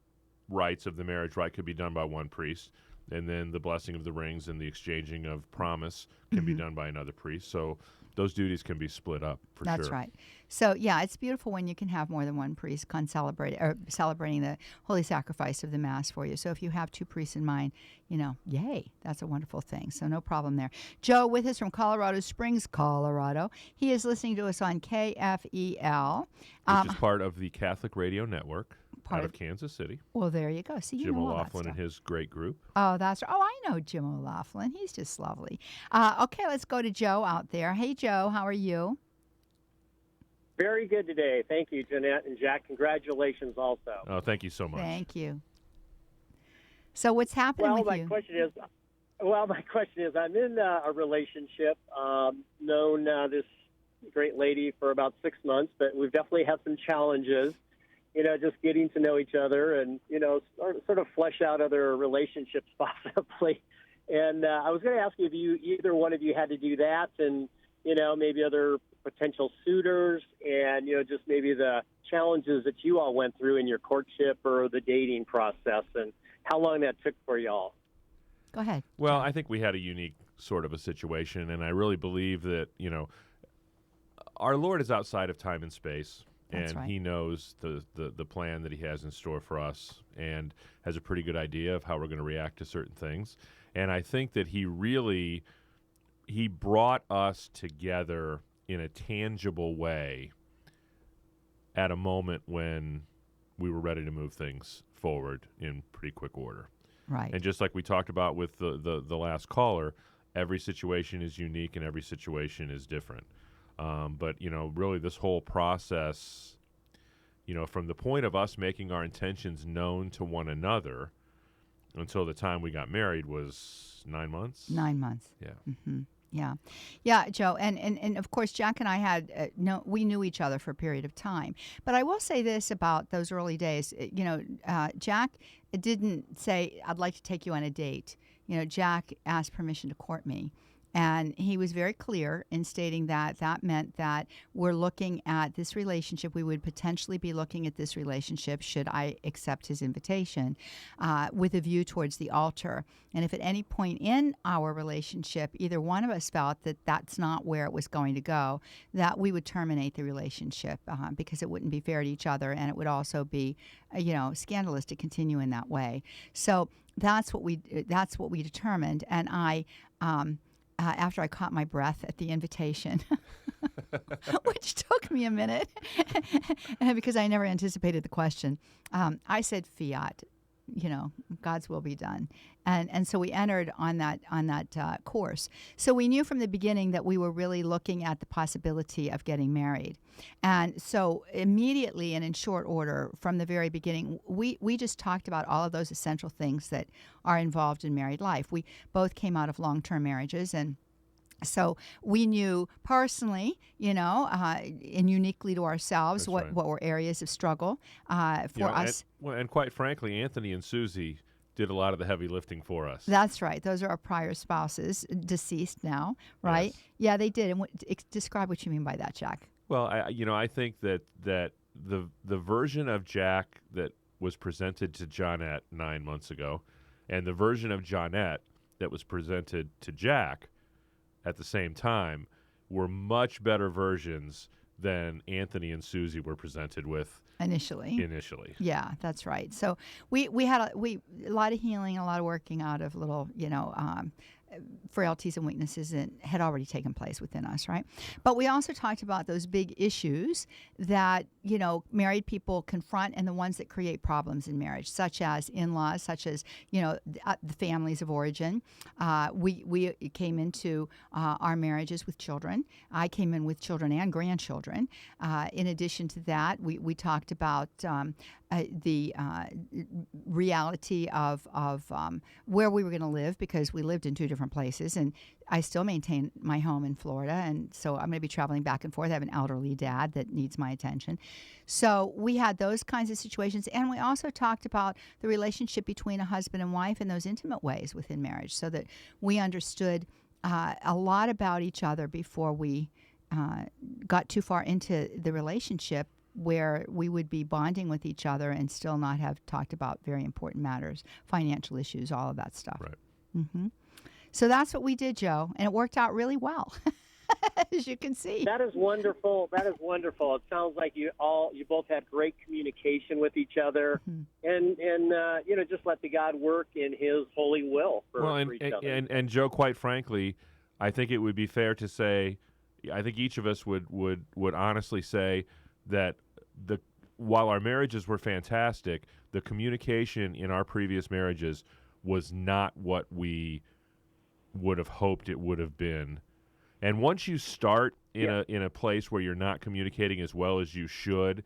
rites of the marriage rite could be done by 1 priest, and then the blessing of the rings and the exchanging of promise can be done by another priest. So those duties can be split up for sure. That's right. So, yeah, it's beautiful when you can have more than 1 priest celebrating the holy sacrifice of the Mass for you. So if you have 2 priests in mind, yay, that's a wonderful thing. So no problem there. Joe with us from Colorado Springs, Colorado. He is listening to us on KFEL. Which is part of the Catholic Radio Network out of Kansas City. Well, there you go. See, you Jim know all that O'Laughlin stuff. and his great group. Oh, that's right. Oh, I know Jim O'Laughlin. He's just lovely. Okay, let's go to Joe out there. Hey, Joe, how are you? Very good today. Thank you, Johnnette and Jack. Congratulations also. Oh, thank you so much. Thank you. So what's happening with you? My question is, I'm in a relationship, known this great lady for about 6 months, but we've definitely had some challenges, just getting to know each other and, sort of flesh out other relationships possibly. And I was going to ask you if either one of you had to do that and, maybe other potential suitors and, just maybe the challenges that you all went through in your courtship or the dating process and how long that took for y'all. Go ahead. Well, I think we had a unique sort of a situation, and I really believe that, our Lord is outside of time and space. That's and right. He knows the plan that He has in store for us and has a pretty good idea of how we're going to react to certain things. And I think that He brought us together in a tangible way at a moment when we were ready to move things forward in pretty quick order. Right. And just like we talked about with the last caller, every situation is unique and every situation is different. But, really this whole process, from the point of us making our intentions known to one another until the time we got married was 9 months. 9 months. Yeah. Mm-hmm. Yeah, Joe, and of course, Jack and I had we knew each other for a period of time. But I will say this about those early days. Jack didn't say, "I'd like to take you on a date." Jack asked permission to court me. And he was very clear in stating that that meant that we're looking at this relationship. We would potentially be looking at this relationship, should I accept his invitation, with a view towards the altar. And if at any point in our relationship, either one of us felt that that's not where it was going to go, that we would terminate the relationship because it wouldn't be fair to each other, and it would also be, scandalous to continue in that way. So that's what we determined. And I. After I caught my breath at the invitation, which took me a minute because I never anticipated the question, I said fiat, God's will be done. And so we entered on that course. So we knew from the beginning that we were really looking at the possibility of getting married. And so immediately and in short order from the very beginning, we just talked about all of those essential things that are involved in married life. We both came out of long-term marriages, and So we knew personally, and uniquely to ourselves, what were areas of struggle for us. And quite frankly, Anthony and Susie did a lot of the heavy lifting for us. That's right. Those are our prior spouses, deceased now, right? Yes. Yeah, they did. And describe what you mean by that, Jack. Well, I think that the version of Jack that was presented to Johnnette 9 months ago, and the version of Johnnette that was presented to Jack at the same time were much better versions than Anthony and Susie were presented with initially. Yeah, that's right. So we had a lot of healing, a lot of working out of little, frailties and weaknesses that had already taken place within us, right? But we also talked about those big issues that, married people confront and the ones that create problems in marriage, such as in-laws, such as, the families of origin. We came into our marriages with children. I came in with children and grandchildren. In addition to that, we talked about the reality of where we were going to live, because we lived in two different places, and I still maintain my home in Florida, and so I'm going to be traveling back and forth. I have an elderly dad that needs my attention. So we had those kinds of situations, and we also talked about the relationship between a husband and wife in those intimate ways within marriage, so that we understood a lot about each other before we got too far into the relationship, where we would be bonding with each other and still not have talked about very important matters, financial issues, all of that stuff. Right. Mm-hmm. So that's what we did, Joe, and it worked out really well, as you can see. That is wonderful. It sounds like you both had great communication with each other, and just let the God work in His holy will for each other. And Joe, quite frankly, I think it would be fair to say, I think each of us would honestly say that while our marriages were fantastic, the communication in our previous marriages was not what we would have hoped it would have been. And once you start in a place where you're not communicating as well as you should,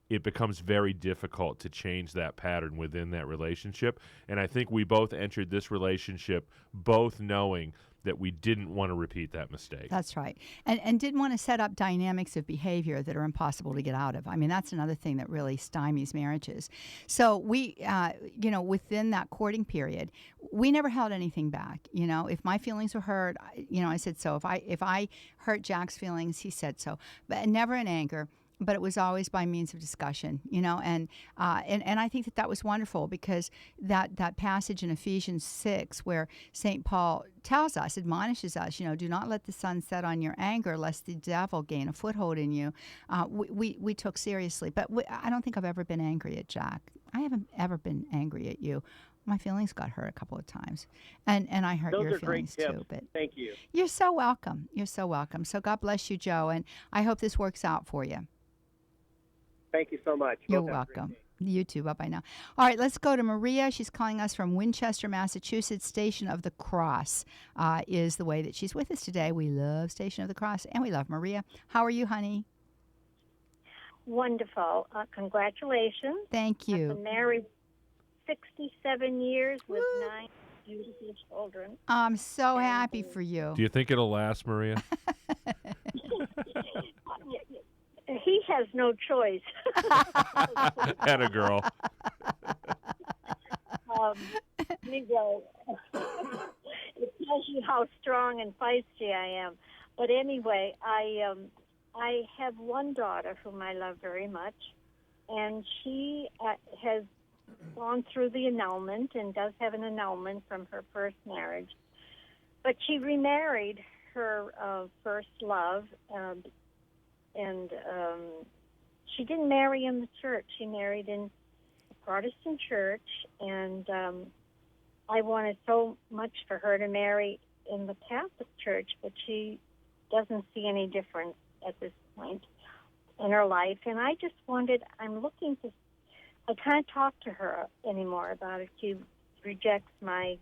it becomes very difficult to change that pattern within that relationship. And I think we both entered this relationship both knowing that we didn't want to repeat that mistake. That's right. And didn't want to set up dynamics of behavior that are impossible to get out of. I mean, that's another thing that really stymies marriages. So we, within that courting period, we never held anything back. If my feelings were hurt, I said so. If I hurt Jack's feelings, he said so. But never in anger. But it was always by means of discussion, and I think that was wonderful, because that passage in Ephesians 6 where St. Paul admonishes us, do not let the sun set on your anger lest the devil gain a foothold in you. We took seriously, but I don't think I've ever been angry at Jack. I haven't ever been angry at you. My feelings got hurt a couple of times, and I hurt your feelings too. But thank you. You're so welcome. You're so welcome. So God bless you, Joe, and I hope this works out for you. Thank you so much. You're welcome. You too. Bye-bye now. All right, let's go to Maria. She's calling us from Winchester, Massachusetts. Station of the Cross is the way that she's with us today. We love Station of the Cross, and we love Maria. How are you, honey? Wonderful. Congratulations. Thank you. I've been married 67 years with 9 beautiful children. I'm so happy for you. Do you think it'll last, Maria? He has no choice. Atta girl. It tells you how strong and feisty I am. But anyway, I have one daughter whom I love very much, and she has gone through the annulment and does have an annulment from her first marriage. But she remarried her first love, and she didn't marry in the church. She married in a Protestant church, and I wanted so much for her to marry in the Catholic church, but she doesn't see any difference at this point in her life. And I just wanted, I can't talk to her anymore about it. She rejects my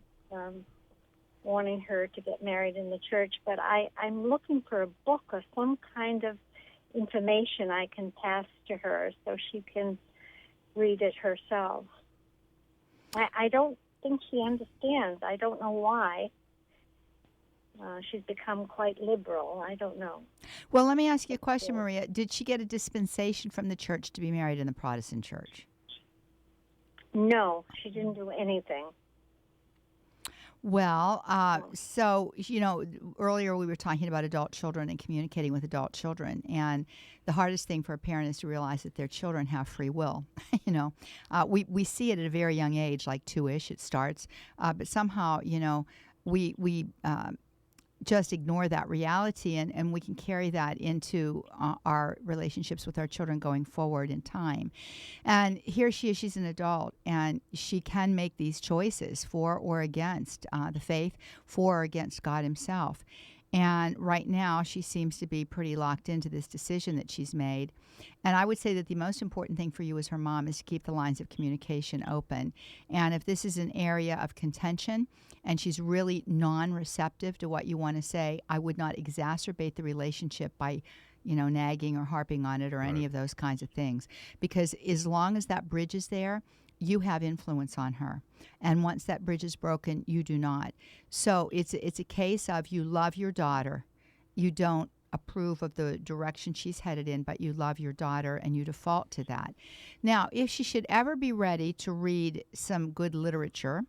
wanting her to get married in the church, but I'm looking for a book or some kind of information I can pass to her so she can read it herself. I don't think she understands. I don't know why. she's become quite liberal. I don't know. Well, let me ask you a question, Maria. Did she get a dispensation from the church to be married in the Protestant church? No, she didn't do anything. Well, so, earlier we were talking about adult children and communicating with adult children. And the hardest thing for a parent is to realize that their children have free will. We see it at a very young age, like 2-ish, it starts. But somehow, we just ignore that reality, and we can carry that into our relationships with our children going forward in time. And here she is, she's an adult, and she can make these choices for or against the faith, for or against God himself. And right now, she seems to be pretty locked into this decision that she's made. And I would say that the most important thing for you as her mom is to keep the lines of communication open. And if this is an area of contention and she's really non-receptive to what you want to say, I would not exacerbate the relationship by, nagging or harping on it or any of those kinds of things. Because as long as that bridge is there, you have influence on her. And once that bridge is broken, you do not. So it's a case of you love your daughter. You don't approve of the direction she's headed in, but you love your daughter and you default to that. Now, if she should ever be ready to read some good literature,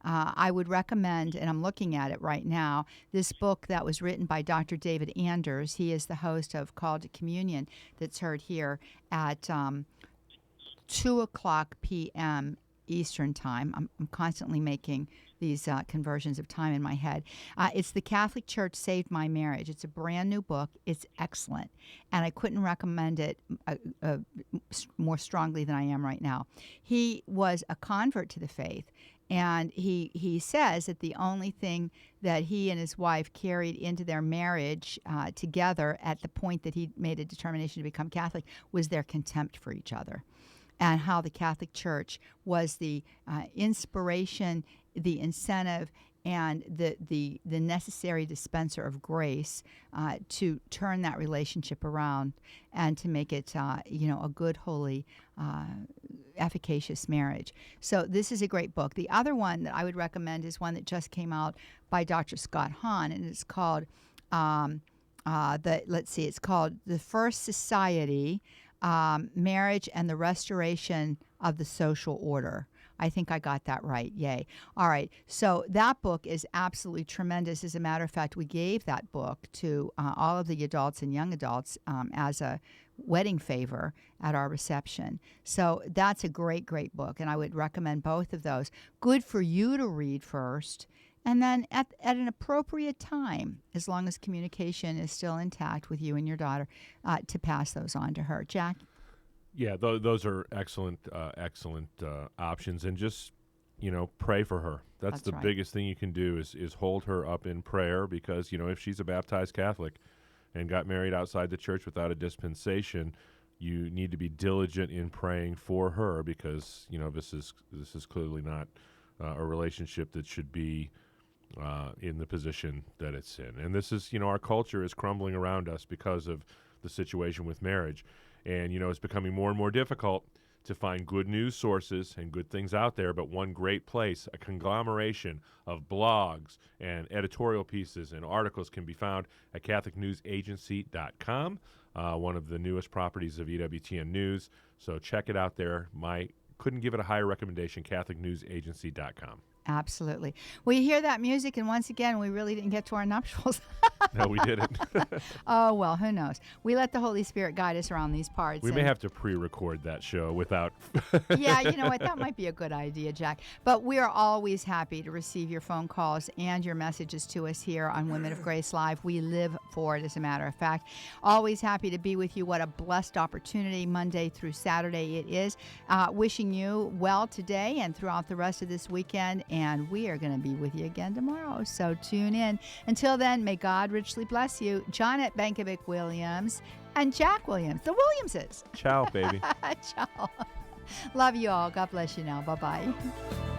I would recommend, and I'm looking at it right now, this book that was written by Dr. David Anders. He is the host of Call to Communion that's heard here at 2 o'clock p.m. Eastern Time. I'm constantly making these conversions of time in my head. It's The Catholic Church Saved My Marriage. It's a brand new book. It's excellent. And I couldn't recommend it more strongly than I am right now. He was a convert to the faith. And he says that the only thing that he and his wife carried into their marriage together at the point that he made a determination to become Catholic was their contempt for each other, and how the Catholic Church was the inspiration, the incentive, and the necessary dispenser of grace to turn that relationship around and to make it a good, holy, efficacious marriage. So this is a great book. The other one that I would recommend is one that just came out by Dr. Scott Hahn, and it's called it's called The First Society, Marriage and the Restoration of the Social Order. I think I got that right. Yay. All right. So that book is absolutely tremendous. As a matter of fact, we gave that book to all of the adults and young adults as a wedding favor at our reception. So that's a great, great book, and I would recommend both of those. Good for you to read first, and then at an appropriate time, as long as communication is still intact with you and your daughter, to pass those on to her. Jack? Yeah, those are excellent options, and just pray for her. That's the right. biggest thing you can do is hold her up in prayer, because if she's a baptized Catholic and got married outside the church without a dispensation, you need to be diligent in praying for her, because this is clearly not a relationship that should be in the position that it's in. And this is our culture is crumbling around us because of the situation with marriage. And, it's becoming more and more difficult to find good news sources and good things out there. But one great place, a conglomeration of blogs and editorial pieces and articles, can be found at CatholicNewsAgency.com, one of the newest properties of EWTN News. So check it out there. Couldn't give it a higher recommendation, CatholicNewsAgency.com. Absolutely. Well, you hear that music, and once again, we really didn't get to our nuptials. No, we didn't. Oh, well, who knows? We let the Holy Spirit guide us around these parts. We may have to pre-record that show without... Yeah, you know what? That might be a good idea, Jack. But we are always happy to receive your phone calls and your messages to us here on Women of Grace Live. We live for it, as a matter of fact. Always happy to be with you. What a blessed opportunity, Monday through Saturday it is. Wishing you well today and throughout the rest of this weekend. And we are going to be with you again tomorrow, so tune in. Until then, may God richly bless you. Johnnette Benkovic Williams and Jack Williams, the Williamses. Ciao, baby. Ciao. Love you all. God bless you now. Bye-bye.